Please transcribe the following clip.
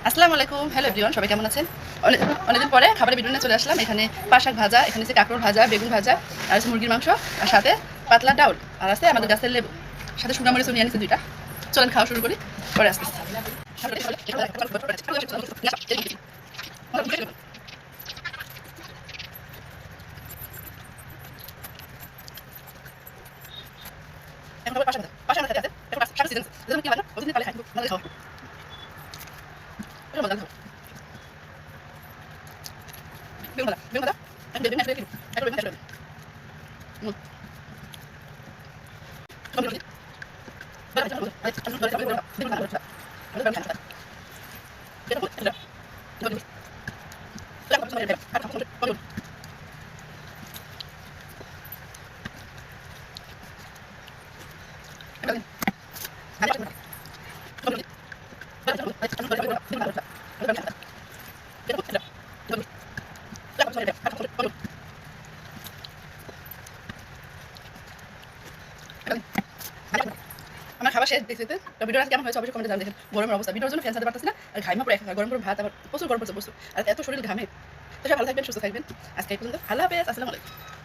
আসসালামু আলাইকুম। Hello everyone, সবাই কেমন আছেন? অনেক অনেকদিন পরে খাবারের ভিডিও নিয়ে চলে আসলাম। এখানে পাট শাক ভাজা, এখানে আছে কাঁকরোল ভাজা, বেগুন ভাজা, আর আছে মুরগির মাংস, আর সাথে পাতলা ডাউল, আর আছে আমাদের গাছের লেবু, সাথে শুকনা মরিচও নিয়ে আনিছি 2টা। চলেন খাওয়া শুরু করি, পরে আসতেছি। এখন আবার পাশে আমাদের আছে, এখন শাকের সিজন আছে। এজন্য কি বানা? প্রতিদিন পালে খাই, আমাদের খাওয়া। এটা মজা খাওয়া। বেগুন ভাজা, বেগুন ভাজা, এখন বেগুন আসবে কিলো, এখন বেগুন আসবে। হুম, কমপ্লিট করছি। বেগুন ভাজা, বেগুন ভাজা, বেগুন ভাজা, আমার খাবার শেষ দেখতে তো ভিডিওটা কেমন হয়েছে অবশ্যই কমেন্টে জানাবেন। দেখেন গরমের অবস্থা, ভিডিওর জন্য ফ্যান চালাতে পারতেছি না, আর ঘাইমা পড়ে গরম গরম ভাত, আবার প্রচুর গরম পড়ছে প্রচুর, আর এত শরীর ঘামে। তো সবাই ভালো থাকবেন, সুস্থ থাকবেন। আজকে এই পর্যন্ত, আল্লাহ হাফেজ, আসসালামু আলাইকুম।